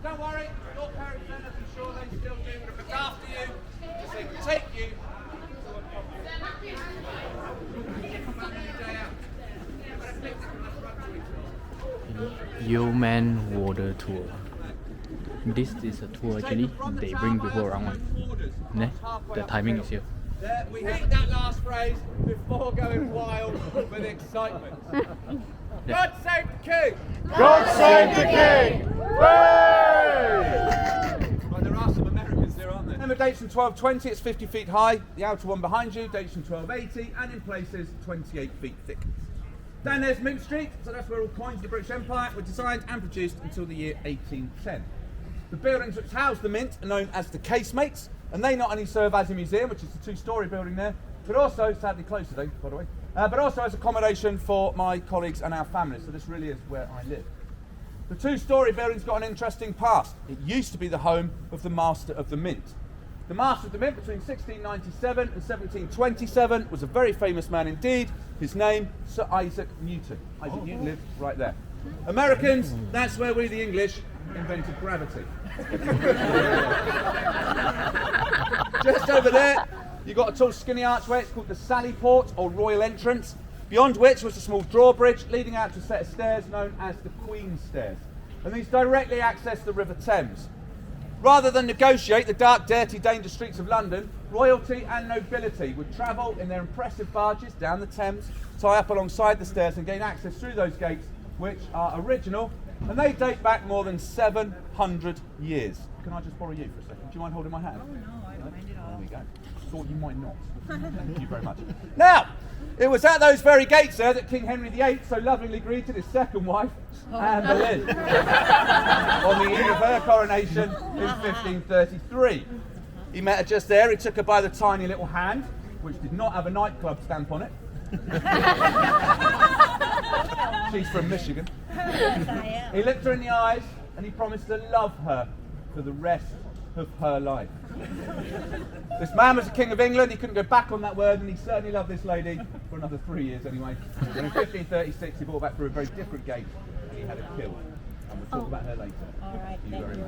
Don't worry, your parents don't have to ensure they still do would have looked after you, because they can take you Yeoman Warders tour. This is a tour actually. They bring people around one. Ne? The timing is here. There, we hate that last phrase before going wild with excitement. God save the king! God save the king! Right, there are some Americans there, aren't there? Remember, dates from 1220, it's 50 feet high. The outer one behind you dates from 1280, and in places 28 feet thick. Down there's Mint Street, so that's where all coins of the British Empire were designed and produced until the year 1810. The buildings which house the mint are known as the casemates, and they not only serve as a museum, which is the two-storey building there, but also, sadly closed today, by the way, but also as accommodation for my colleagues and our families, so this really is where I live. The two-storey building's got an interesting past. It used to be the home of the Master of the Mint. The Master of the Mint between 1697 and 1727 was a very famous man indeed. His name, Sir Isaac Newton. Isaac Newton lived right there. Americans, that's where we, the English, invented gravity. Just over there, you've got a tall skinny archway. It's called the Sally Port or Royal Entrance, beyond which was a small drawbridge leading out to a set of stairs known as the Queen's Stairs. And these directly access the River Thames. Rather than negotiate the dark, dirty, dangerous streets of London, royalty and nobility would travel in their impressive barges down the Thames, tie up alongside the stairs and gain access through those gates, which are original, and they date back more than 700 years. Can I just borrow you for a second? Do you mind holding my hand? Oh no, I don't mind at all. There we go. Thought you might not. Thank you very much. Now, it was at those very gates there that King Henry VIII so lovingly greeted his second wife, Anne Boleyn, on the eve of her coronation in 1533. He met her just there. He took her by the tiny little hand, which did not have a nightclub stamp on it. She's from Michigan. He looked her in the eyes and he promised to love her for the rest of her life. This man was the King of England. He couldn't go back on that word, and he certainly loved this lady for another 3 years anyway. And in 1536 he brought her back through a very different gate and he had her killed. And we'll talk about her later. All right, Thank you thank very you.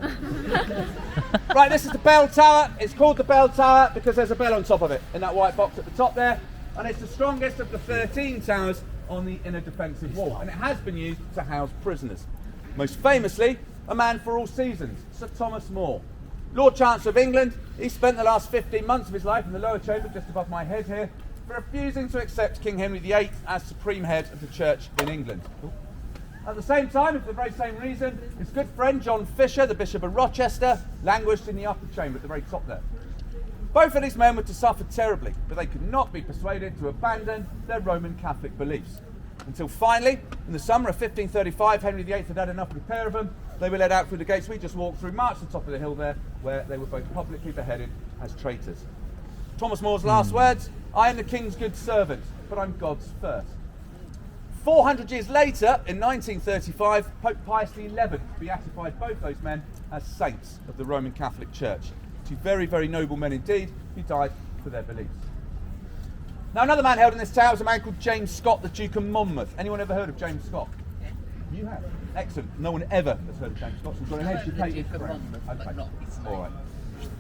much. Right, this is the bell tower. It's called the bell tower because there's a bell on top of it in that white box at the top there, and it's the strongest of the 13 towers on the inner defensive wall, and it has been used to house prisoners. Most famously, a man for all seasons, Sir Thomas More. Lord Chancellor of England, he spent the last 15 months of his life in the lower chamber just above my head here for refusing to accept King Henry VIII as supreme head of the church in England. At the same time, and for the very same reason, his good friend John Fisher, the Bishop of Rochester, languished in the upper chamber at the very top there. Both of these men were to suffer terribly, but they could not be persuaded to abandon their Roman Catholic beliefs. Until finally, in the summer of 1535, Henry VIII had had enough of the pair of them. They were led out through the gates we just walked through, marched to the top of the hill there, where they were both publicly beheaded as traitors. Thomas More's last words, "I am the king's good servant, but I'm God's first." 400 years later, in 1935, Pope Pius XI beatified both those men as saints of the Roman Catholic Church. Two very, very noble men indeed, who died for their beliefs. Now, another man held in this tower was a man called James Scott, the Duke of Monmouth. Anyone ever heard of James Scott? You have. Excellent. No one ever has heard of James Scott. So we've got an educated friend. Okay. All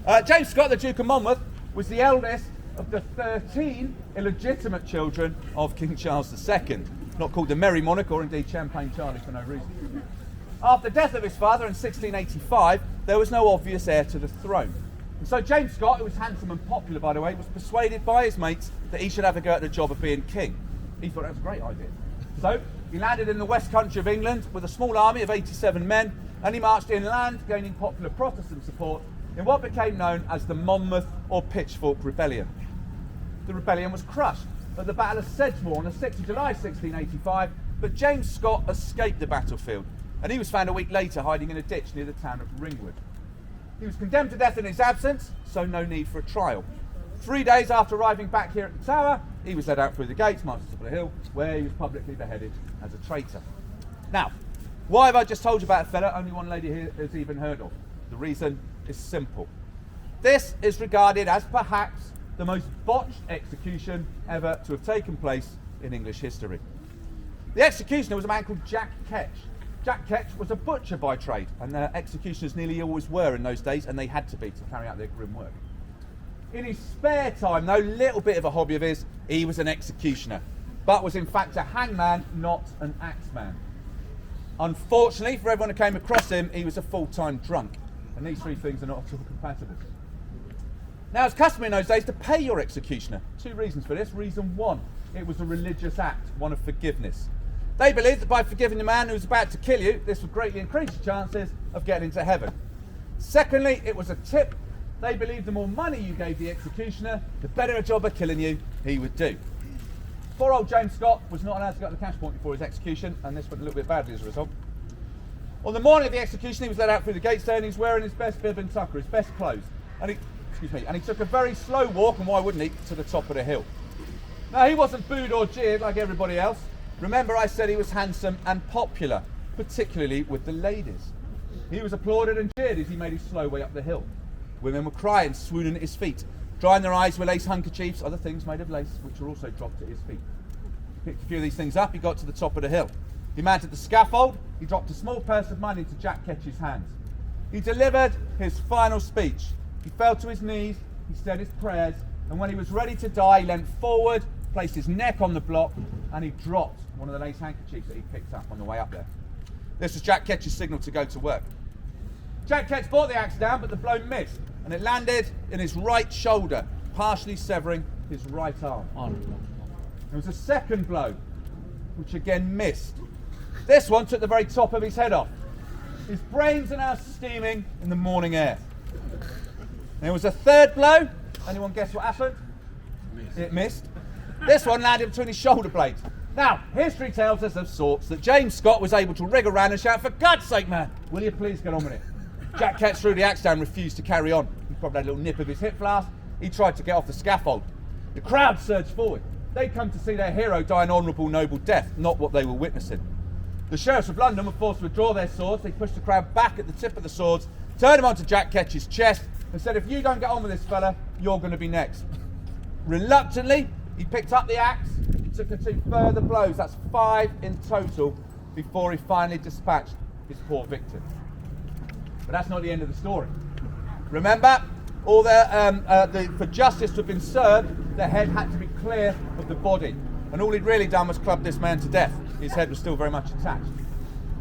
right. James Scott, the Duke of Monmouth, was the eldest of the 13 illegitimate children of King Charles II, not called the Merry Monarch or indeed Champagne Charlie for no reason. After the death of his father in 1685, there was no obvious heir to the throne. And so James Scott, who was handsome and popular, by the way, was persuaded by his mates that he should have a go at the job of being king. He thought that was a great idea. So he landed in the west country of England with a small army of 87 men, and he marched inland, gaining popular Protestant support in what became known as the Monmouth or Pitchfork Rebellion. The rebellion was crushed at the Battle of Sedgemoor on the 6th of July 1685, but James Scott escaped the battlefield, and he was found a week later hiding in a ditch near the town of Ringwood. He was condemned to death in his absence, so no need for a trial. 3 days after arriving back here at the tower, he was led out through the gates, marched to the top of the hill, where he was publicly beheaded as a traitor. Now, why have I just told you about a fella only one lady here has even heard of? The reason is simple. This is regarded as perhaps the most botched execution ever to have taken place in English history. The executioner was a man called Jack Ketch. Jack Ketch was a butcher by trade, and executioners nearly always were in those days, and they had to be to carry out their grim work. In his spare time, though, little bit of a hobby of his, he was an executioner, but was in fact a hangman, not an axeman. Unfortunately for everyone who came across him, he was a full-time drunk, and these three things are not at all compatible. Now, it's customary in those days to pay your executioner. Two reasons for this. Reason one, it was a religious act, one of forgiveness. They believed that by forgiving the man who was about to kill you, this would greatly increase your chances of getting into heaven. Secondly, it was a tip. They believed the more money you gave the executioner, the better a job of killing you he would do. Poor old James Scott was not allowed to go to the cash point before his execution, and this went a little bit badly as a result. On the morning of the execution, he was led out through the gates there, and he's wearing his best bib and tucker, his best clothes. And he took a very slow walk, and why wouldn't he, to the top of the hill. Now, he wasn't booed or jeered like everybody else. Remember, I said he was handsome and popular, particularly with the ladies. He was applauded and cheered as he made his slow way up the hill. Women were crying, swooning at his feet, drying their eyes with lace handkerchiefs, other things made of lace, which were also dropped at his feet. He picked a few of these things up, he got to the top of the hill. He mounted the scaffold, he dropped a small purse of money into Jack Ketch's hands. He delivered his final speech. He fell to his knees, he said his prayers, and when he was ready to die, he leant forward, placed his neck on the block, and he dropped one of the lace handkerchiefs that he picked up on the way up there. This was Jack Ketch's signal to go to work. Jack Ketch brought the axe down, but the blow missed, and it landed in his right shoulder, partially severing his right arm. There was a second blow, which again missed. This one took the very top of his head off. His brains are now steaming in the morning air. There was a third blow. Anyone guess what happened? It missed. This one landed between his shoulder blades. Now, history tells us of sorts that James Scott was able to rig around and shout, "For God's sake, man, will you please get on with it?" Jack Ketch threw the axe down and refused to carry on. He probably had a little nip of his hip flask. He tried to get off the scaffold. The crowd surged forward. They'd come to see their hero die an honourable, noble death, not what they were witnessing. The sheriffs of London were forced to withdraw their swords. They pushed the crowd back at the tip of the swords, turned him onto Jack Ketch's chest, and said, "If you don't get on with this fella, you're going to be next." Reluctantly, he picked up the axe, he took the two further blows, that's 5 in total, before he finally dispatched his poor victim. But that's not the end of the story. Remember, for justice to have been served, the head had to be clear of the body. And all he'd really done was club this man to death. His head was still very much intact.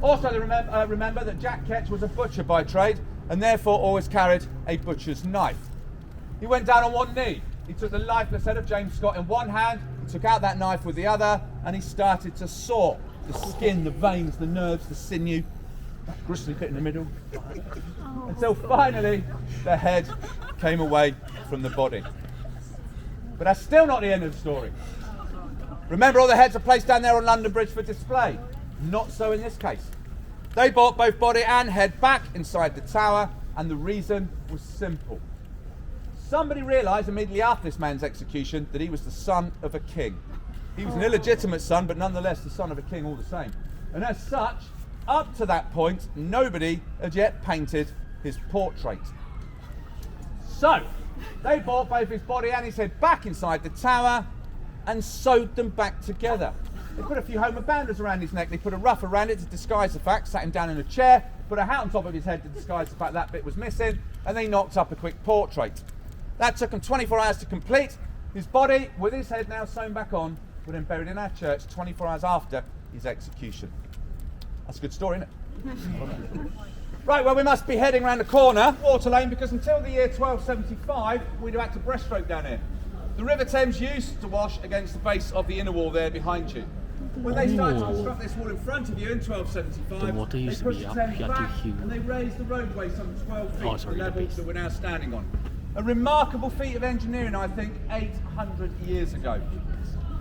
Also, remember that Jack Ketch was a butcher by trade, and therefore always carried a butcher's knife. He went down on one knee. He took the lifeless head of James Scott in one hand, he took out that knife with the other, and he started to saw the skin, the veins, the nerves, the sinew, that gristly bit in the middle, until finally the head came away from the body. But that's still not the end of the story. Remember, all the heads are placed down there on London Bridge for display. Not so in this case. They brought both body and head back inside the tower, and the reason was simple. Somebody realised immediately after this man's execution that he was the son of a king. He was an illegitimate son, but nonetheless the son of a king all the same. And as such, up to that point, nobody had yet painted his portrait. So, they brought both his body and his head back inside the tower and sewed them back together. They put a few homeward banders around his neck, they put a ruff around it to disguise the fact, sat him down in a chair, put a hat on top of his head to disguise the fact that bit was missing, and they knocked up a quick portrait. That took him 24 hours to complete. His body, with his head now sewn back on, was then buried in our church 24 hours after his execution. That's a good story, isn't it? Right, well, we must be heading round the corner, Water Lane, because until the year 1275, we'd have had to breaststroke down here. The River Thames used to wash against the base of the inner wall there behind you. When they started to construct this wall in front of you in 1275, The water used they to be pushed up the Thames here back to here. and they raised the roadway some 12 feet to the the level base. that we're now standing on. A remarkable feat of engineering, I think, 800 years ago.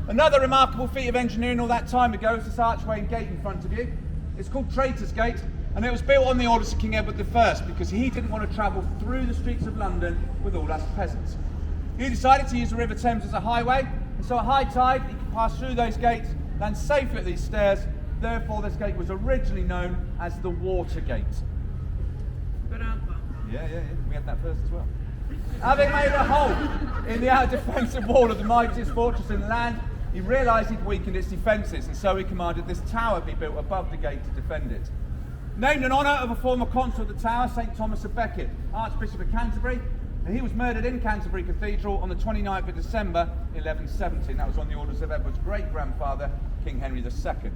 Another remarkable feat of engineering all that time ago is this archway and gate in front of you. It's called Traitorscape, and it was built on the orders of King Edward I because he didn't want to travel through the streets of London with all us peasants. He decided to use the River Thames as a highway, and so at high tide he could pass through those gates, land safely at these stairs. Therefore, this gate was originally known as the Water Gate. Yeah, we had that first as well. Having made a hole in the outer defensive wall of the mightiest fortress in the land, he realised he'd weakened its defences, and so he commanded this tower be built above the gate to defend it. Named in honour of a former consul of the Tower, St Thomas of Becket, Archbishop of Canterbury, and he was murdered in Canterbury Cathedral on the 29th of December 1170. That was on the orders of Edward's great-grandfather, King Henry II.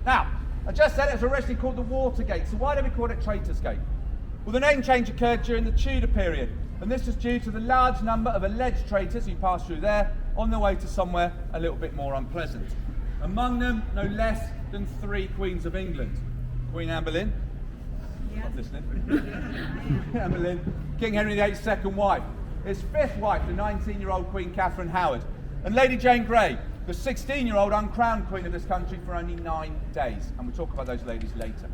Now, I just said it was originally called the Watergate, so why do we call it Traitorscape? Well, the name change occurred during the Tudor period, and this was due to the large number of alleged traitors who passed through there on their way to somewhere a little bit more unpleasant. Among them, no less than 3 Queens of England. Queen Anne Boleyn, not listening. Anne Boleyn, King Henry VIII's second wife, his 5th wife, the 19-year-old Queen Catherine Howard, and Lady Jane Grey, the 16-year-old uncrowned queen of this country for only 9 days. And we'll talk about those ladies later.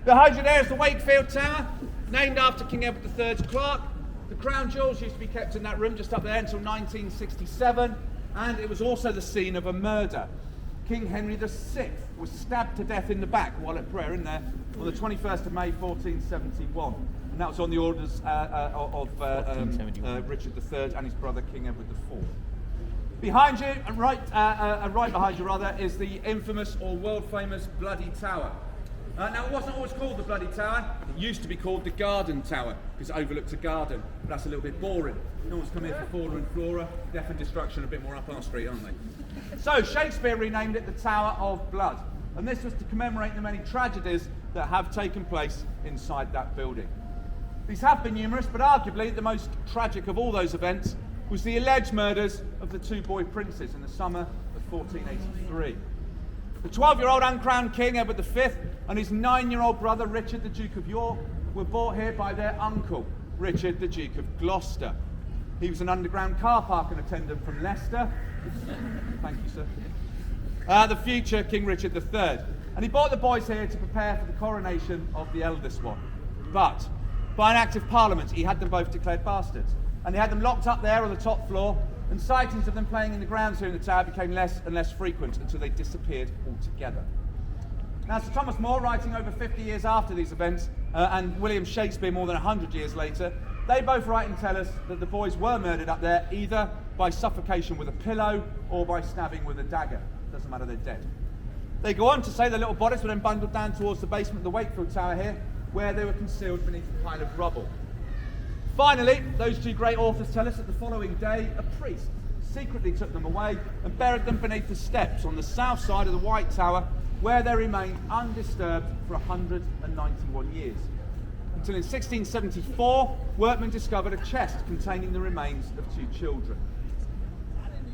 Behind you there is the Wakefield Tower, named after King Edward III's clerk. The crown jewels used to be kept in that room just up there until 1967, and it was also the scene of a murder. King Henry VI was stabbed to death in the back while at prayer in there on the 21st of May 1471, and that was on the orders of Richard III and his brother King Edward IV. Behind you, and right behind you rather, is the infamous or world famous Bloody Tower. Now, it wasn't always called the Bloody Tower. It used to be called the Garden Tower because it overlooked a garden, but that's a little bit boring. No one's come here for fauna and flora. Death and destruction a bit more up our street, aren't they? So Shakespeare renamed it the Tower of Blood, and this was to commemorate the many tragedies that have taken place inside that building. These have been numerous, but arguably the most tragic of all those events was the alleged murders of the 2 boy princes in the summer of 1483. The 12-year-old uncrowned King Edward V and his 9-year-old brother Richard the Duke of York were brought here by their uncle, Richard the Duke of Gloucester. He was an underground car parking attendant from Leicester. Thank you, sir. The future King Richard III. And he brought the boys here to prepare for the coronation of the eldest one. But, by an act of Parliament, he had them both declared bastards. And he had them locked up there on the top floor, and sightings of them playing in the grounds here in the tower became less and less frequent until they disappeared altogether. Now, Sir Thomas More, writing over 50 years after these events, and William Shakespeare more than 100 years later, they both write and tell us that the boys were murdered up there either by suffocation with a pillow or by stabbing with a dagger. Doesn't matter, they're dead. They go on to say the little bodies were then bundled down towards the basement of the Wakefield Tower here, where they were concealed beneath a pile of rubble. Finally, those 2 great authors tell us that the following day, a priest secretly took them away and buried them beneath the steps on the south side of the White Tower, where they remained undisturbed for 191 years. Until in 1674, workmen discovered a chest containing the remains of 2 children.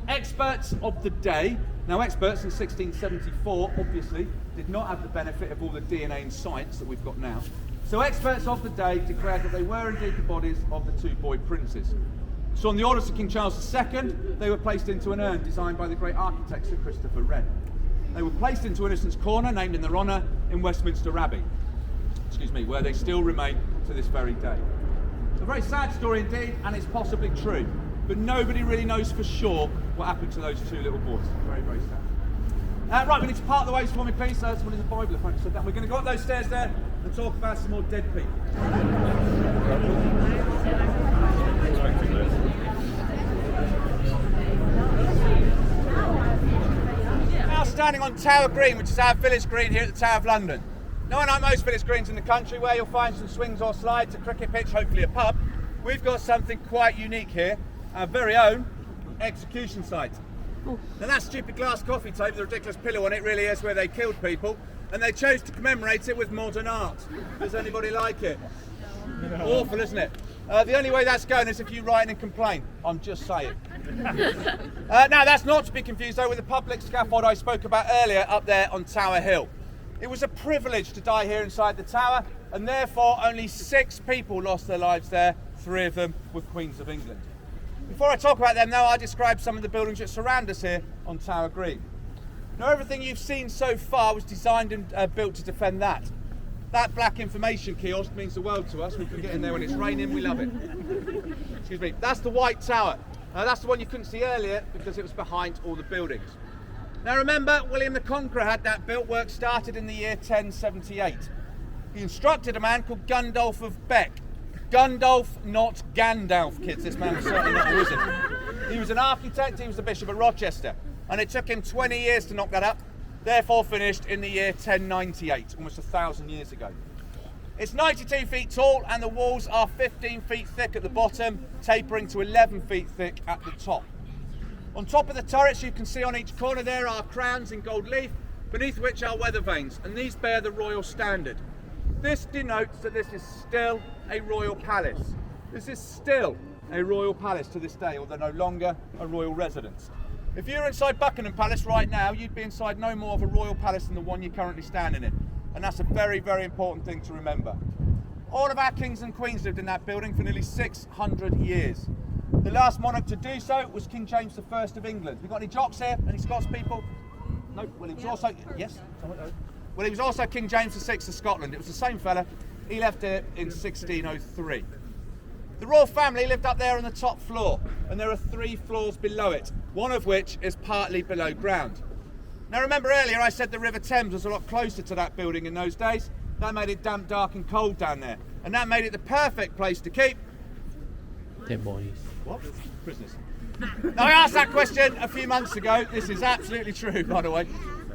Experts of the day, now experts in 1674 obviously did not have the benefit of all the DNA and science that we've got now. So experts of the day declared that they were indeed the bodies of the 2 boy princes. So on the orders of King Charles II, they were placed into an urn designed by the great architect Sir Christopher Wren. They were placed into Innocents' Corner, named in their honour, in Westminster Abbey, where they still remain to this very day. A very sad story indeed, and it's possibly true, but nobody really knows for sure what happened to those 2 little boys. Very, very sad. Right, we need to part the ways for me, please. Someone in the Bible, if I said that. We're going to go up those stairs there and talk about some more dead people. Now standing on Tower Green, which is our village green here at the Tower of London. Now, unlike most village greens in the country, where you'll find some swings or slides, a cricket pitch, hopefully a pub, we've got something quite unique here, our very own execution site. Now that stupid glass coffee table with a ridiculous pillow on it really is where they killed people, and they chose to commemorate it with modern art. Does anybody like it? No. Awful, isn't it? The only way that's going is if you write in and complain. I'm just saying. Now that's not to be confused though with the public scaffold I spoke about earlier up there on Tower Hill. It was a privilege to die here inside the tower, and therefore only 6 people lost their lives there, 3 of them were Queens of England. Before I talk about them though, I'll describe some of the buildings that surround us here on Tower Green. Now everything you've seen so far was designed and built to defend that. That black information kiosk means the world to us. We can get in there when it's raining, we love it. Excuse me. That's the White Tower. That's the one you couldn't see earlier because it was behind all the buildings. Now remember, William the Conqueror had that built. Work started in the year 1078. He instructed a man called Gundulf of Beck. Gundulf, not Gandalf, kids. This man was certainly not a wizard. He was an architect, he was the Bishop of Rochester. And it took him 20 years to knock that up. therefore finished in the year 1098, almost 1,000 years ago. It's 92 feet tall and the walls are 15 feet thick at the bottom, tapering to 11 feet thick at the top. On top of the turrets you can see on each corner there are crowns in gold leaf, beneath which are weather vanes, and these bear the royal standard. This denotes that this is still a royal palace. This is still a royal palace to this day, although no longer a royal residence. If you were inside Buckingham Palace right now, you'd be inside no more of a royal palace than the one you're currently standing in. And that's a very, very important thing to remember. All of our kings and queens lived in that building for nearly 600 years. The last monarch to do so was King James I of England. We got any jocks here? Any Scots people? No. Well, he was also, yes? Well, he was also King James VI of Scotland. It was the same fella. He left here in 1603. The royal family lived up there on the top floor, and there are 3 floors below it, one of which is partly below ground. Now remember earlier I said the River Thames was a lot closer to that building in those days. That made it damp, dark and cold down there, and that made it the perfect place to keep Dead bodies. what? Prisoners. Now I asked that question a few months ago. This is absolutely true, by the way.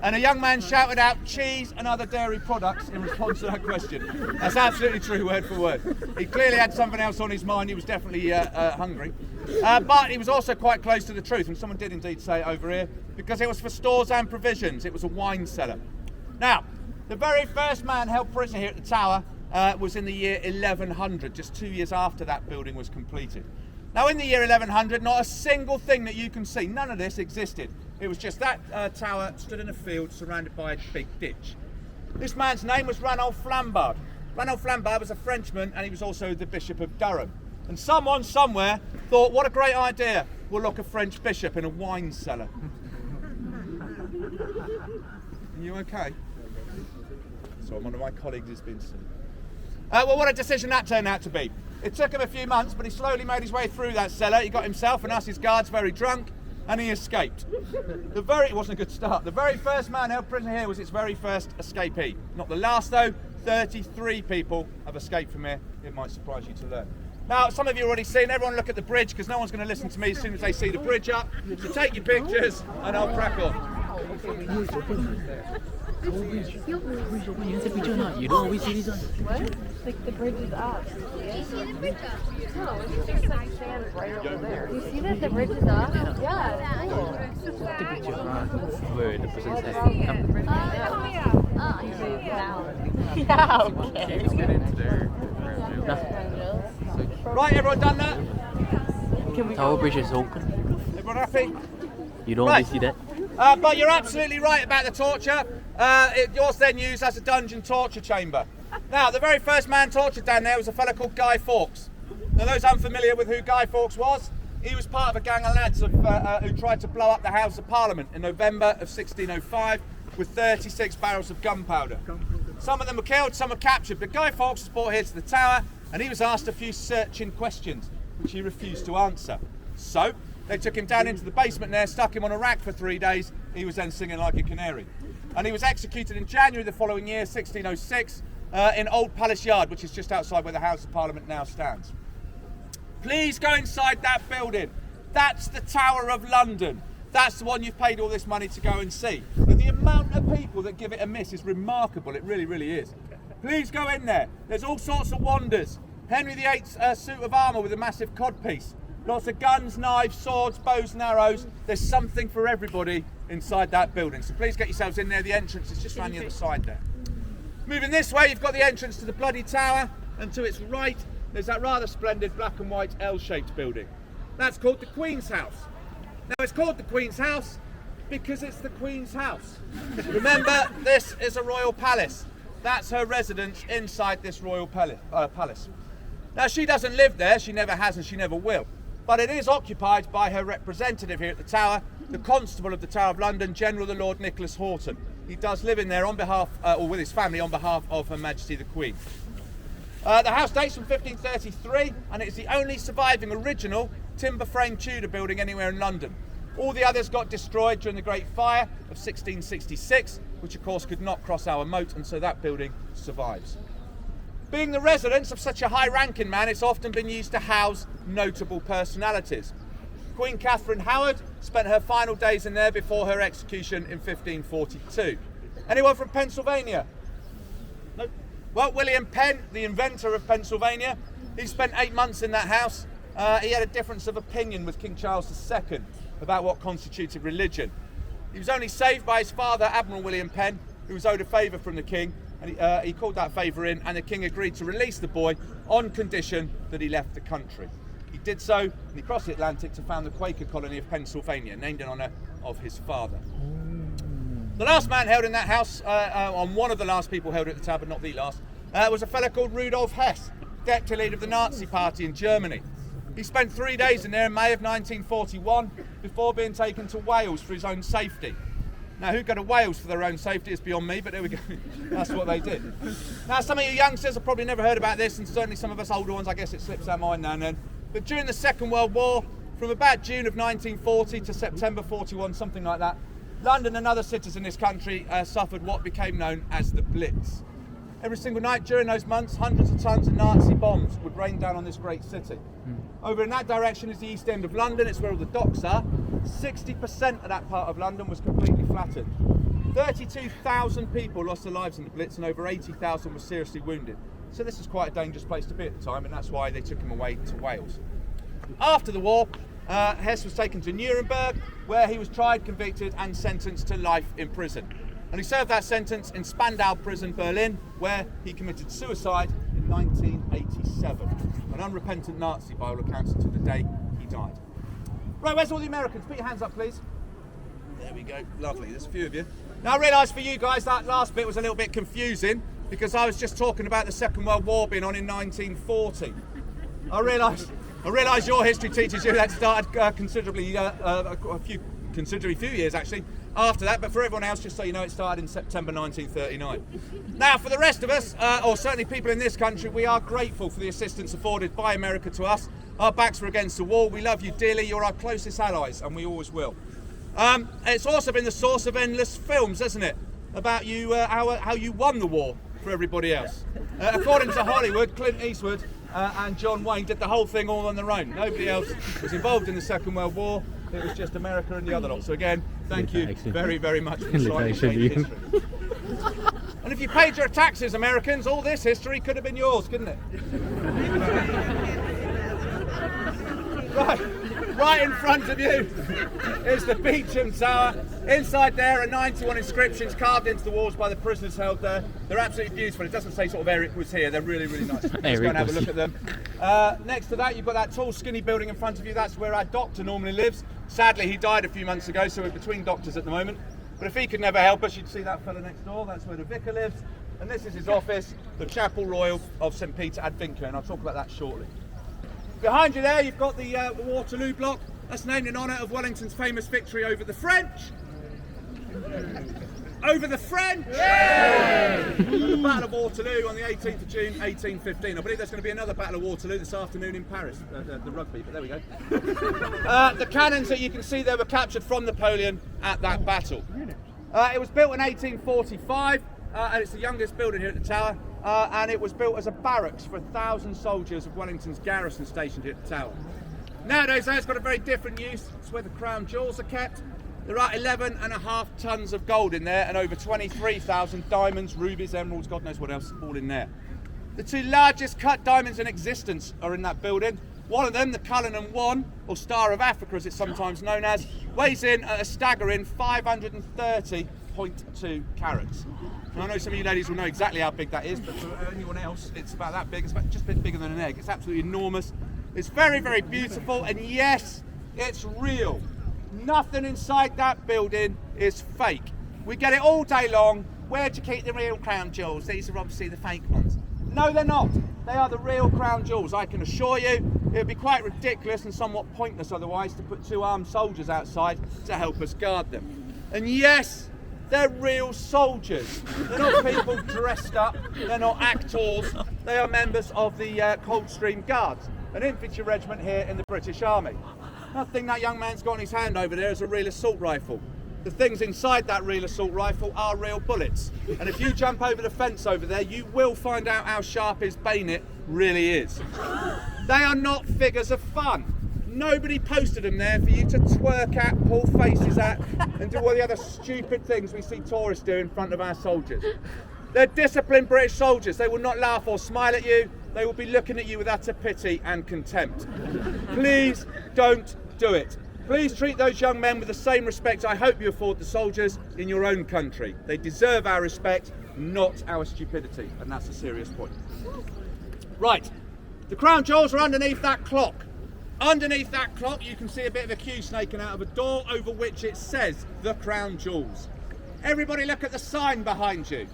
And a young man shouted out cheese and other dairy products in response to that question. That's absolutely true, word for word. He clearly had something else on his mind. He was definitely hungry. But he was also quite close to the truth, and someone did indeed say it over here, because it was for stores and provisions. It was a wine cellar. Now, the very first man held prisoner here at the Tower was in the year 1100, just 2 years after that building was completed. Now, in the year 1100, not a single thing that you can see, none of this existed. It was just that tower stood in a field surrounded by a big ditch. This man's name was Rudolf Flambard. Rudolf Flambard was a Frenchman, and he was also the Bishop of Durham. And someone somewhere thought, what a great idea, we'll lock a French bishop in a wine cellar. Are you okay? So one of my colleagues has been seen. Well, what a decision that turned out to be. It took him a few months, but he slowly made his way through that cellar. He got himself and us, his guards, very drunk, and he escaped. It wasn't a good start. The very first man held prisoner here was its very first escapee. Not the last, though. 33 people have escaped from here. It might surprise you to learn. Now, some of you have already seen, everyone look at the bridge, because no one's going to listen to me as soon as they see the bridge up. So take your pictures, and I'll crack on. You don't always see these on. What? Like the bridge is up. Do you see the bridge up? No, it's just some sand right over there. You see that the bridge is up? Yeah. Take a picture where the person said, Yeah, okay. let's get into there. Right, everyone done that? Tower Bridge is open. Everyone happy? You don't always see that. But you're absolutely right about the torture. It was then used as a dungeon torture chamber. Now, the very first man tortured down there was a fellow called Guy Fawkes. Now, those unfamiliar with who Guy Fawkes was, he was part of a gang of lads who tried to blow up the House of Parliament in November of 1605 with 36 barrels of gunpowder. Some of them were killed, some were captured, but Guy Fawkes was brought here to the Tower and he was asked a few searching questions, which he refused to answer. So, they took him down into the basement there, stuck him on a rack for 3 days. He was then singing like a canary. And he was executed in January the following year, 1606, in Old Palace Yard, which is just outside where the House of Parliament now stands. Please go inside that building. That's the Tower of London. That's the one you've paid all this money to go and see. And the amount of people that give it a miss is remarkable. It really, really is. Please go in there. There's all sorts of wonders. Henry VIII's suit of armour with a massive codpiece. Lots of guns, knives, swords, bows and arrows. There's something for everybody inside that building. So please get yourselves in there. The entrance is just around the other side there. Moving this way, you've got the entrance to the bloody tower, and to its right, there's that rather splendid black and white L-shaped building. That's called the Queen's House. Now, it's called the Queen's House because it's the Queen's house. Remember, this is a royal palace. That's her residence inside this royal palace. Now, she doesn't live there, she never has and she never will. But it is occupied by her representative here at the Tower, the Constable of the Tower of London, General the Lord Nicholas Horton. He does live in there on behalf, or with his family, on behalf of Her Majesty the Queen. The house dates from 1533, and it is the only surviving original timber frame Tudor building anywhere in London. All the others got destroyed during the Great Fire of 1666, which of course could not cross our moat, and so that building survives. Being the residence of such a high-ranking man, it's often been used to house notable personalities. Queen Catherine Howard spent her final days in there before her execution in 1542. Anyone from Pennsylvania? No? Well, William Penn, the inventor of Pennsylvania, he spent 8 months in that house. He had a difference of opinion with King Charles II about what constituted religion. He was only saved by his father, Admiral William Penn, who was owed a favour from the king, and he called that favour in, and the king agreed to release the boy on condition that he left the country. He did so, and he crossed the Atlantic to found the Quaker colony of Pennsylvania, named in honour of his father. The last man held in that house, on one of the last people held at the Tower, but not the last, was a fellow called Rudolf Hess, deputy leader of the Nazi Party in Germany. He spent 3 days in there in May of 1941 before being taken to Wales for his own safety. Now, who go to Wales for their own safety is beyond me, but there we go. That's what they did. Now, some of you youngsters have probably never heard about this, and certainly some of us older ones, I guess it slips our mind now and then. But during the Second World War, from about June of 1940 to September 41, something like that, London and other cities in this country suffered what became known as the Blitz. Every single night during those months, hundreds of tons of Nazi bombs would rain down on this great city. Over in that direction is the East End of London. It's where all the docks are. 60% of that part of London was completely flattened. 32,000 people lost their lives in the Blitz and over 80,000 were seriously wounded. So this is quite a dangerous place to be at the time, and that's why they took him away to Wales. After the war, Hess was taken to Nuremberg, where he was tried, convicted and sentenced to life in prison. And he served that sentence in Spandau Prison, Berlin, where he committed suicide in 1987. An unrepentant Nazi by all accounts until the day he died. Right, where's all the Americans? Put your hands up, please. There we go, lovely, there's a few of you. Now I realise for you guys that last bit was a little bit confusing because I was just talking about the Second World War being on in 1940. I realise your history teaches you that started considerably few years actually after that, but for everyone else, just so you know, it started in September 1939. Now, for the rest of us, or certainly people in this country, we are grateful for the assistance afforded by America to us. Our backs were against the wall. We love you dearly. You're our closest allies, and we always will. It's also been the source of endless films, hasn't it? About you, how you won the war for everybody else. According to Hollywood, Clint Eastwood and John Wayne did the whole thing all on their own. Nobody else was involved in the Second World War. It was just America and the other lot. So again, thank you very, very much for trying to change history. And if you paid your taxes, Americans, all this history could have been yours, couldn't it? Right in front of you is the Beacham Tower. Inside there are 91 inscriptions carved into the walls by the prisoners held there. They're absolutely beautiful. It doesn't say sort of Eric was here. They're really, really nice. Let's go and have a look at them. Next to that, you've got that tall, skinny building in front of you. That's where our doctor normally lives. Sadly, he died a few months ago, so we're between doctors at the moment. But if he could never help us, you'd see that fella next door. That's where the vicar lives. And this is his office, the Chapel Royal of St Peter ad Vincula, and I'll talk about that shortly. Behind you there, you've got the Waterloo block. That's named in honour of Wellington's famous victory over the French. Over the French! Yay! The Battle of Waterloo on the 18th of June, 1815. I believe there's going to be another Battle of Waterloo this afternoon in Paris, the rugby, but there we go. The cannons that you can see there were captured from Napoleon at that battle. It was built in 1845, and it's the youngest building here at the Tower, and it was built as a barracks for 1,000 soldiers of Wellington's garrison stationed here at the Tower. Nowadays, it's got a very different use. It's where the crown jewels are kept. There are 11.5 tons of gold in there and over 23,000 diamonds, rubies, emeralds, God knows what else, all in there. The two largest cut diamonds in existence are in that building. One of them, the Cullinan 1, or Star of Africa as it's sometimes known as, weighs in at a staggering 530.2 carats. And I know some of you ladies will know exactly how big that is, but for anyone else, it's about that big. It's about just a bit bigger than an egg. It's absolutely enormous. It's very, very beautiful, and yes, it's real. Nothing inside that building is fake. We get it all day long. Where'd you keep the real crown jewels? These are obviously the fake ones. No, they're not. They are the real crown jewels. I can assure you, it would be quite ridiculous and somewhat pointless otherwise to put 2 armed soldiers outside to help us guard them. And yes, they're real soldiers. They're not people dressed up. They're not actors. They are members of the Coldstream Guards, an infantry regiment here in the British Army. I think that young man's got in his hand over there is a real assault rifle. The things inside that real assault rifle are real bullets. And if you jump over the fence over there, you will find out how sharp his bayonet really is. They are not figures of fun. Nobody posted them there for you to twerk at, pull faces at, and do all the other stupid things we see tourists do in front of our soldiers. They're disciplined British soldiers. They will not laugh or smile at you. They will be looking at you with utter pity and contempt. Please don't do it. Please treat those young men with the same respect I hope you afford the soldiers in your own country. They deserve our respect, not our stupidity, and that's a serious point. Right, the crown jewels are underneath that clock. Underneath that clock you can see a bit of a queue snaking out of a door over which it says the crown jewels. Everybody look at the sign behind you.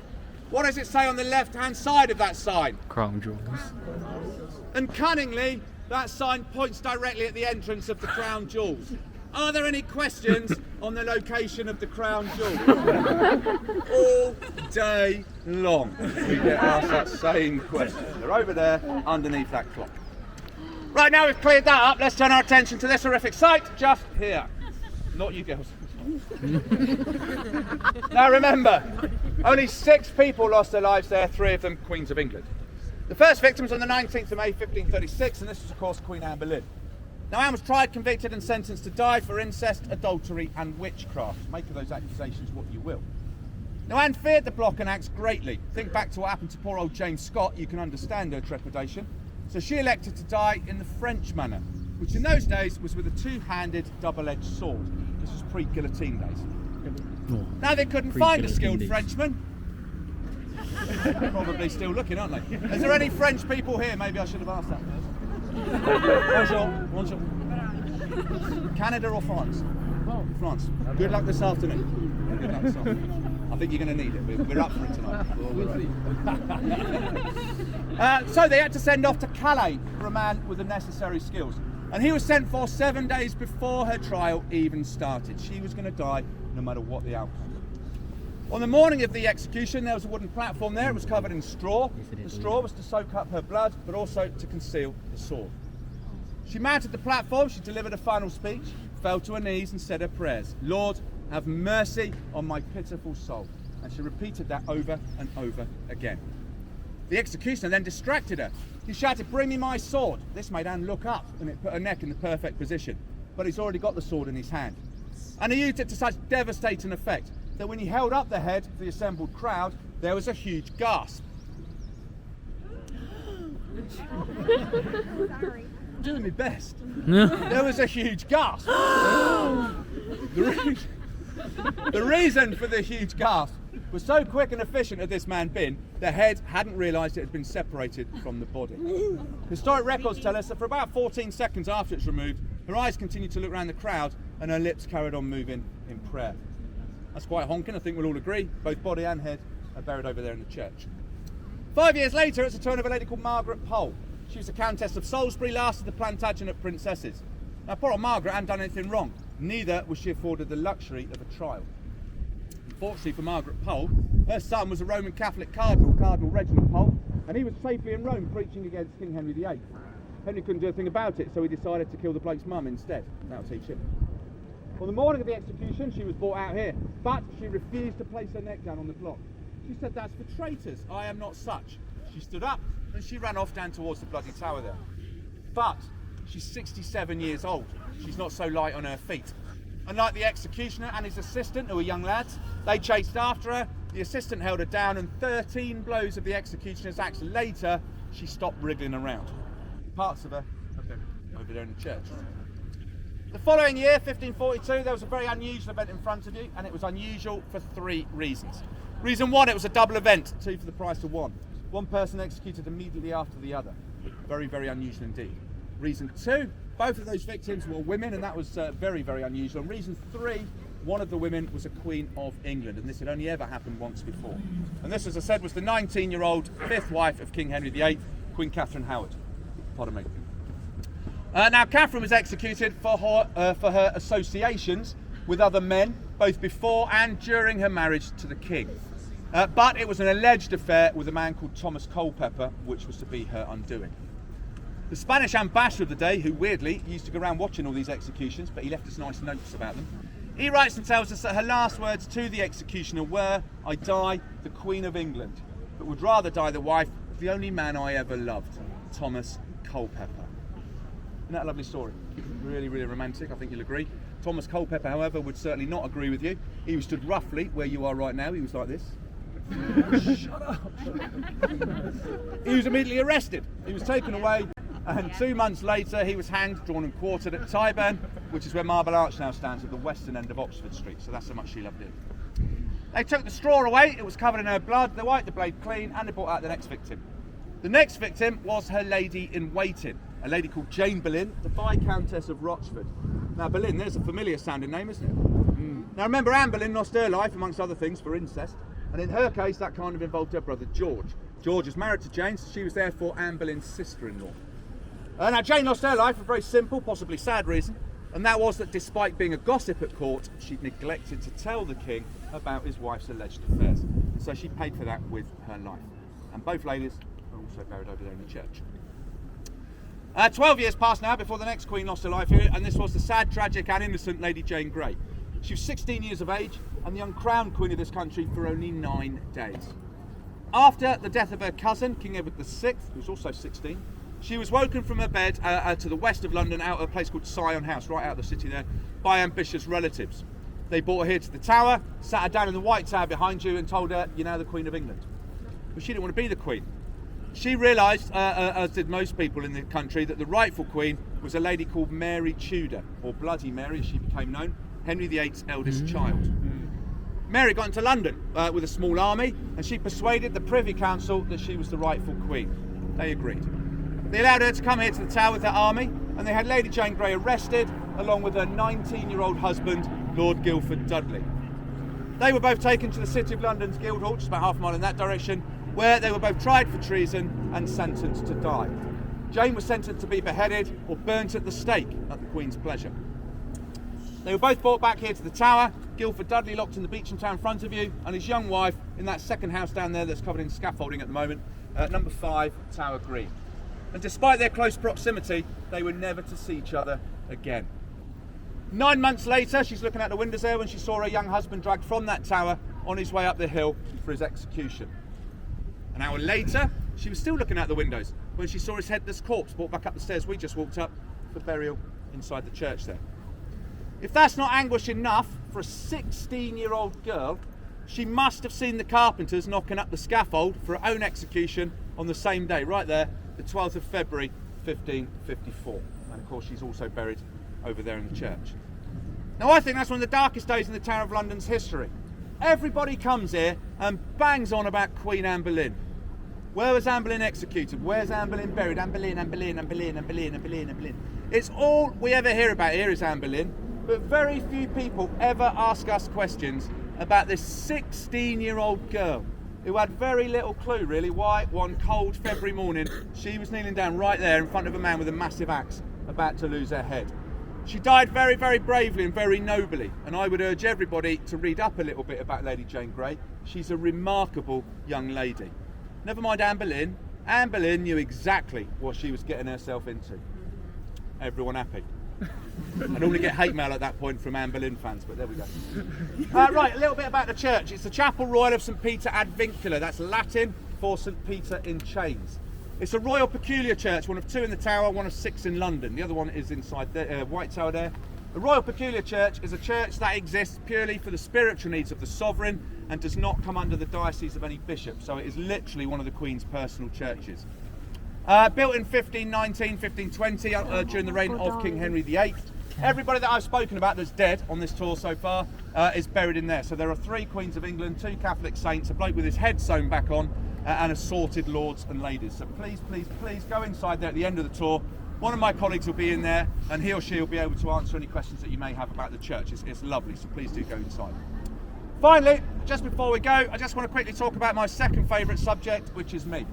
What does it say on the left-hand side of that sign? Crown jewels. And cunningly, that sign points directly at the entrance of the crown jewels. Are there any questions on the location of the crown jewels? All day long we get asked that same question. They're over there underneath that clock. Right, now we've cleared that up, let's turn our attention to this horrific sight just here. Not you girls. Now remember, only 6 people lost their lives there, 3 of them Queens of England. The first victim was on the 19th of May 1536, and this was of course Queen Anne Boleyn. Now Anne was tried, convicted and sentenced to die for incest, adultery and witchcraft. Make of those accusations what you will. Now Anne feared the Block and Axe greatly. Think back to what happened to poor old James Scott, you can understand her trepidation. So she elected to die in the French manner, which in those days was with a 2-handed double-edged sword. This was pre-guillotine days. Now they couldn't find a skilled Frenchman. Probably still looking, aren't they? Is there any French people here? Maybe I should have asked that first. Bonjour. Canada or France? France. Good luck this afternoon. Good luck this afternoon. I think you're going to need it. We're up for it tonight. So they had to send off to Calais for a man with the necessary skills. And he was sent for 7 days before her trial even started. She was going to die no matter what the outcome. On the morning of the execution, there was a wooden platform there. It was covered in straw. The straw was to soak up her blood, but also to conceal the sword. She mounted the platform, she delivered a final speech, fell to her knees and said her prayers. Lord, have mercy on my pitiful soul. And she repeated that over and over again. The executioner then distracted her. He shouted, "Bring me my sword." This made Anne look up and it put her neck in the perfect position. But he's already got the sword in his hand. And he used it to such devastating effect that when he held up the head of the assembled crowd, there was a huge gasp. Sorry. I'm doing my best. There was a huge gasp. The reason for the huge gasp was so quick and efficient had this man been, the head hadn't realised it had been separated from the body. Historic records tell us that for about 14 seconds after it's removed, her eyes continued to look around the crowd and her lips carried on moving in prayer. That's quite honking, I think we'll all agree. Both body and head are buried over there in the church. 5 years later, it's the turn of a lady called Margaret Pohl. She was the Countess of Salisbury, last of the Plantagenet princesses. Now, poor old Margaret hadn't done anything wrong. Neither was she afforded the luxury of a trial. Unfortunately for Margaret Pohl, her son was a Roman Catholic cardinal, Cardinal Reginald Pohl, and he was safely in Rome preaching against King Henry VIII. Henry couldn't do a thing about it, so he decided to kill the bloke's mum instead. That'll teach him. On the morning of the execution, she was brought out here, but she refused to place her neck down on the block. She said, "That's for traitors, I am not such." She stood up and she ran off down towards the bloody tower there. But she's 67 years old. She's not so light on her feet. Unlike the executioner and his assistant, who were young lads, they chased after her. The assistant held her down, and 13 blows of the executioner's axe later, she stopped wriggling around. Parts of her over there in the church. The following year, 1542, there was a very unusual event in front of you, and it was unusual for 3 reasons. Reason 1, it was a double event, 2 for the price of 1. One person executed immediately after the other. Very, very unusual indeed. Reason 2, both of those victims were women, and that was very, very unusual. And reason 3, one of the women was a Queen of England, and this had only ever happened once before. And this, as I said, was the 19-year-old 5th wife of King Henry VIII, Queen Catherine Howard. Pardon me. Now, Catherine was executed for her associations with other men, both before and during her marriage to the king. But it was an alleged affair with a man called Thomas Culpeper, which was to be her undoing. The Spanish ambassador of the day, who weirdly used to go around watching all these executions, but he left us nice notes about them, he writes and tells us that her last words to the executioner were, "I die the Queen of England, but would rather die the wife of the only man I ever loved, Thomas Culpeper." Isn't that a lovely story? Really, really romantic, I think you'll agree. Thomas Culpeper, however, would certainly not agree with you. He was stood roughly where you are right now. He was like this. Shut up! He was immediately arrested. He was taken away, and 2 months later he was hanged, drawn and quartered at Tyburn, which is where Marble Arch now stands at the western end of Oxford Street. So that's how much she loved it. They took the straw away. It was covered in her blood. They wiped the blade clean, and they brought out the next victim. The next victim was her lady-in-waiting, a lady called Jane Boleyn, the Viscountess of Rochford. Now Boleyn, there's a familiar sounding name, isn't it? Now remember, Anne Boleyn lost her life, amongst other things, for incest, and in her case that kind of involved her brother George. George was married to Jane, so she was therefore Anne Boleyn's sister-in-law. Now Jane lost her life for a very simple, possibly sad reason, and that was that despite being a gossip at court, she'd neglected to tell the king about his wife's alleged affairs. And so she paid for that with her life. And both ladies are also buried over there in the church. 12 years passed now before the next queen lost her life here, and this was the sad, tragic and innocent Lady Jane Grey. She was 16 years of age and the uncrowned queen of this country for only 9 days. After the death of her cousin, King Edward VI, who was also 16, she was woken from her bed to the west of London, out of a place called Sion House, right out of the city there, by ambitious relatives. They brought her here to the Tower, sat her down in the White Tower behind you and told her, you're now the Queen of England. But she didn't want to be the Queen. She realised, as did most people in the country, that the rightful Queen was a lady called Mary Tudor, or Bloody Mary as she became known, Henry VIII's eldest child. Mary got into London with a small army, and she persuaded the Privy Council that she was the rightful Queen. They agreed. They allowed her to come here to the Tower with their army, and they had Lady Jane Grey arrested, along with her 19-year-old husband, Lord Guildford Dudley. They were both taken to the City of London's Guildhall, just about half a mile in that direction, where they were both tried for treason and sentenced to die. Jane was sentenced to be beheaded or burnt at the stake at the Queen's pleasure. They were both brought back here to the Tower, Guildford Dudley locked in the Beacham Tower in front of you, and his young wife in that second house down there that's covered in scaffolding at the moment, number 5, Tower Green. And despite their close proximity, they were never to see each other again. 9 months later, she's looking out the windows there when she saw her young husband dragged from that tower on his way up the hill for his execution. An hour later, she was still looking out the windows when she saw his headless corpse brought back up the stairs we just walked up for burial inside the church there. If that's not anguish enough for a 16-year-old girl, she must have seen the carpenters knocking up the scaffold for her own execution on the same day, right there, the 12th of February 1554. And of course she's also buried over there in the church. Now I think that's one of the darkest days in the Tower of London's history. Everybody comes here and bangs on about Queen Anne Boleyn. Where was Anne Boleyn executed? Where's Anne Boleyn buried? Anne Boleyn, Anne Boleyn, Anne Boleyn, Anne Boleyn, Anne Boleyn, Anne Boleyn. It's all we ever hear about here is Anne Boleyn, but very few people ever ask us questions about this 16-year-old girl who had very little clue really why one cold February morning she was kneeling down right there in front of a man with a massive axe about to lose her head. She died very, very bravely and very nobly, and I would urge everybody to read up a little bit about Lady Jane Grey. She's a remarkable young lady. Never mind Anne Boleyn. Anne Boleyn knew exactly what she was getting herself into. Everyone happy? I normally get hate mail at that point from Anne Boleyn fans, but there we go. Right, a little bit about the church. It's the Chapel Royal of St Peter ad Vincula. That's Latin for St Peter in chains. It's a royal peculiar church, one of 2 in the Tower, one of 6 in London. The other one is inside the White Tower there. The Royal Peculiar Church is a church that exists purely for the spiritual needs of the sovereign and does not come under the diocese of any bishop. So it is literally one of the Queen's personal churches. Built in 1519, 1520 during the reign of King Henry VIII. Everybody that I've spoken about that's dead on this tour so far is buried in there. So there are 3 Queens of England, 2 Catholic saints, a bloke with his head sewn back on, and assorted lords and ladies. So please, please, please go inside there at the end of the tour. One of my colleagues will be in there, and he or she will be able to answer any questions that you may have about the church. It's lovely, so please do go inside. Finally, just before we go, I just want to quickly talk about my second favourite subject, which is me.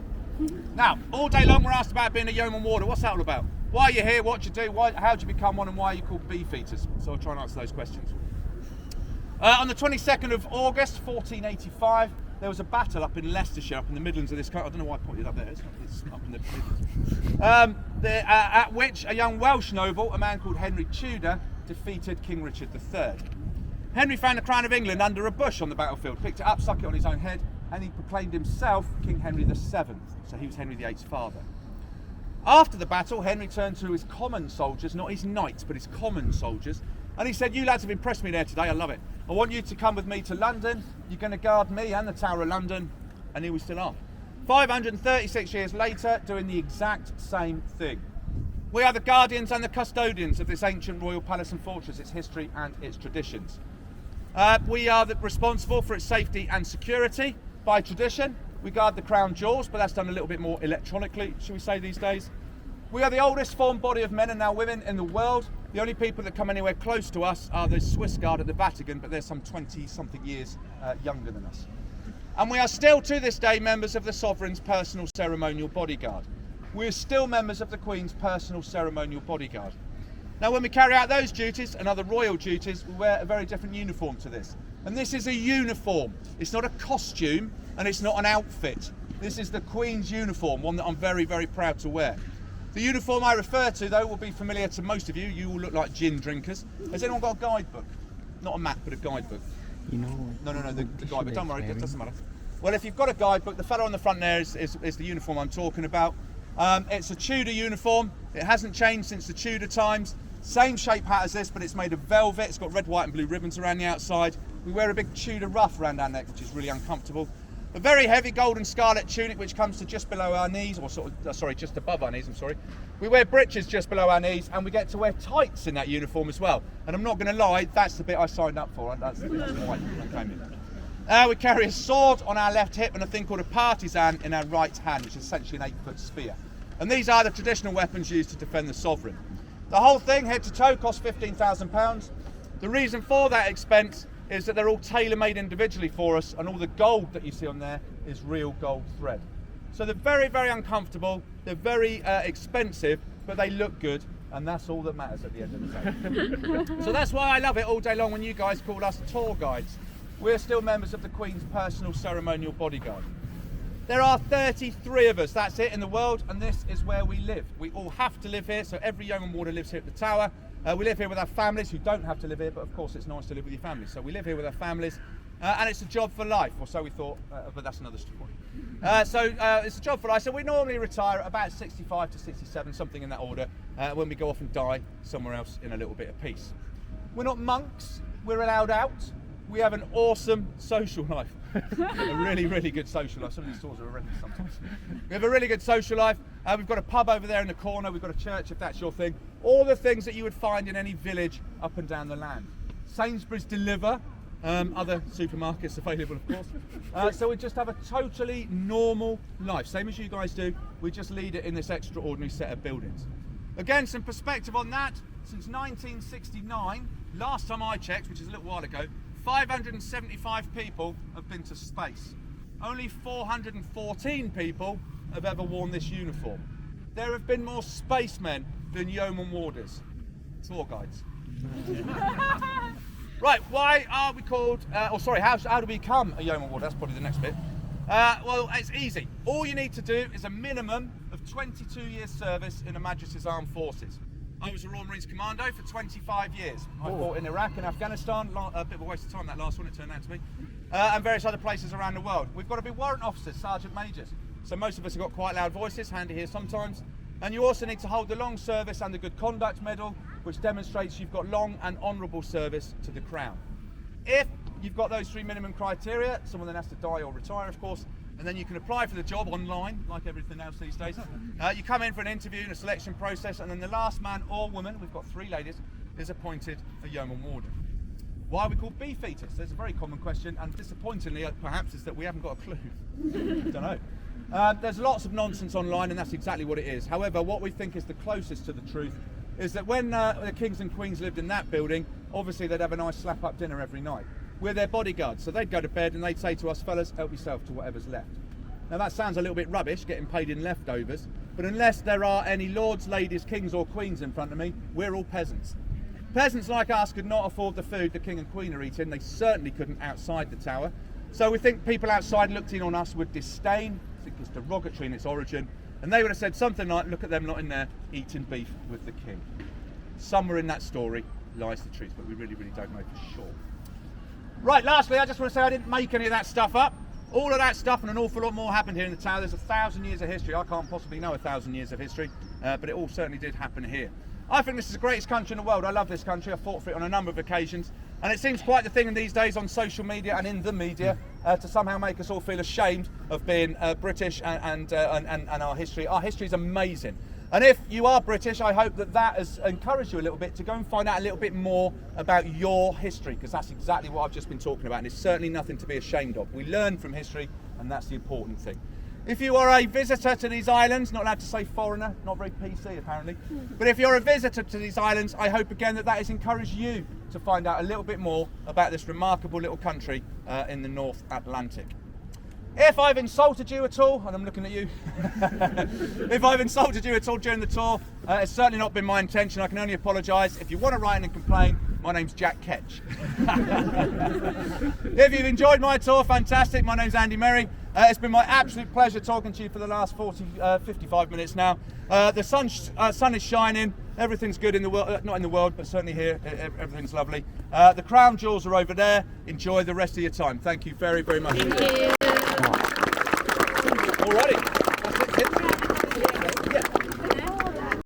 Now, all day long we're asked about being a Yeoman Warder. What's that all about? Why are you here? What do you do? How did you become one? And why are you called Beefeaters? So I'll try and answer those questions. On the 22nd of August 1485, there was a battle up in Leicestershire, up in the Midlands of this country. I don't know why I pointed up there. It's up in the Midlands. At which a young Welsh noble, a man called Henry Tudor, defeated King Richard III. Henry found the crown of England under a bush on the battlefield, picked it up, stuck it on his own head, and he proclaimed himself King Henry VII. So he was Henry VIII's father. After the battle, Henry turned to his common soldiers, not his knights, but his common soldiers, and he said, "You lads have impressed me there today, I love it. I want you to come with me to London. You're going to guard me and the Tower of London." And here we still are. 536 years later, doing the exact same thing. We are the guardians and the custodians of this ancient royal palace and fortress, its history and its traditions. We are responsible for its safety and security. By tradition, we guard the crown jewels, but that's done a little bit more electronically, shall we say, these days. We are the oldest formed body of men and now women in the world. The only people that come anywhere close to us are the Swiss Guard at the Vatican, but they're some 20-something years younger than us. And we are still, to this day, members of the Sovereign's personal ceremonial bodyguard. We are still members of the Queen's personal ceremonial bodyguard. Now, when we carry out those duties and other royal duties, we wear a very different uniform to this. And this is a uniform. It's not a costume, and it's not an outfit. This is the Queen's uniform, one that I'm very, very proud to wear. The uniform I refer to, though, will be familiar to most of you. You all look like gin drinkers. Has anyone got a guidebook? Not a map, but a guidebook. You know. No, the guidebook. Don't worry, it doesn't matter. Well, if you've got a guidebook, the fellow on the front there is the uniform I'm talking about. It's a Tudor uniform. It hasn't changed since the Tudor times. Same shape hat as this, but it's made of velvet. It's got red, white and blue ribbons around the outside. We wear a big Tudor ruff around our neck, which is really uncomfortable. A very heavy gold and scarlet tunic, which comes to just below our knees, or just above our knees, I'm sorry. We wear breeches just below our knees, and we get to wear tights in that uniform as well. And I'm not going to lie, that's the bit I signed up for. That's why I came in. We carry a sword on our left hip and a thing called a partisan in our right hand, which is essentially an 8-foot spear. And these are the traditional weapons used to defend the sovereign. The whole thing, head to toe, costs £15,000. The reason for that expense is that they're all tailor-made individually for us, and all the gold that you see on there is real gold thread. So they're very, very uncomfortable, they're very expensive, but they look good, and that's all that matters at the end of the day. So that's why I love it all day long when you guys call us tour guides. We're still members of the Queen's personal ceremonial bodyguard. There are 33 of us, that's it, in the world, and this is where we live. We all have to live here, so every Yeoman Warder lives here at the Tower. We live here with our families who don't have to live here, but of course it's nice to live with your families. So we live here with our families, and it's a job for life, or so we thought, but that's another story. It's a job for life, so we normally retire at about 65 to 67, something in that order, when we go off and die somewhere else in a little bit of peace. We're not monks, we're allowed out. We have an awesome social life. A really, really good social life. Some of these stores are horrendous sometimes. We have a really good social life. We've got a pub over there in the corner. We've got a church, if that's your thing. All the things that you would find in any village up and down the land. Sainsbury's deliver. Other supermarkets available, of course. So we just have a totally normal life. Same as you guys do. We just lead it in this extraordinary set of buildings. Again, some perspective on that. Since 1969, last time I checked, which is a little while ago, 575 people have been to space. Only 414 people have ever worn this uniform. There have been more spacemen than Yeoman Warders. Tour guides. Right, why are we called, how do we become a Yeoman Warder? That's probably the next bit. Well, it's easy. All you need to do is a minimum of 22 years service in Her Majesty's Armed Forces. I was a Royal Marines Commando for 25 years. I fought in Iraq and Afghanistan, a bit of a waste of time that last one, it turned out to be, and various other places around the world. We've got to be warrant officers, sergeant majors. So most of us have got quite loud voices, handy here sometimes. And you also need to hold the long service and the good conduct medal, which demonstrates you've got long and honourable service to the Crown. If you've got those 3 minimum criteria, someone then has to die or retire, of course, and then you can apply for the job online, like everything else these days. You come in for an interview and a selection process, and then the last man or woman, we've got 3 ladies, is appointed a Yeoman Warder. Why are we called Beefeaters? There's a very common question, and disappointingly, perhaps, is that we haven't got a clue. Don't know. There's lots of nonsense online, and that's exactly what it is. However, what we think is the closest to the truth is that when the kings and queens lived in that building, obviously they'd have a nice slap-up dinner every night. We're their bodyguards, so they'd go to bed and they'd say to us, fellas, help yourself to whatever's left. Now that sounds a little bit rubbish, getting paid in leftovers, but unless there are any lords, ladies, kings or queens in front of me, we're all peasants. Peasants like us could not afford the food the king and queen are eating. They certainly couldn't outside the tower. So we think people outside looked in on us with disdain. I think it's derogatory in its origin. And they would have said something like, look at them not in there eating beef with the king. Somewhere in that story lies the truth, but we really, really don't know for sure. Right, lastly, I just want to say I didn't make any of that stuff up. All of that stuff and an awful lot more happened here in the tower. There's 1,000 years of history. I can't possibly know 1,000 years of history, but it all certainly did happen here. I think this is the greatest country in the world. I love this country. I've fought for it on a number of occasions. And it seems quite the thing in these days on social media and in the media to somehow make us all feel ashamed of being British and our history. Our history is amazing. And if you are British, I hope that that has encouraged you a little bit to go and find out a little bit more about your history, because that's exactly what I've just been talking about, and it's certainly nothing to be ashamed of. We learn from history, and that's the important thing. If you are a visitor to these islands, not allowed to say foreigner, not very PC apparently, but if you're a visitor to these islands, I hope again that that has encouraged you to find out a little bit more about this remarkable little country in the North Atlantic. If I've insulted you at all, and I'm looking at you, if I've insulted you at all during the tour, it's certainly not been my intention. I can only apologise. If you want to write in and complain, my name's Jack Ketch. If you've enjoyed my tour, fantastic. My name's Andy Merry. It's been my absolute pleasure talking to you for the last 55 minutes now. The sun is shining. Everything's good in the world, not in the world, but certainly here, everything's lovely. The crown jewels are over there. Enjoy the rest of your time. Thank you very, very much. Thank you. Alrighty.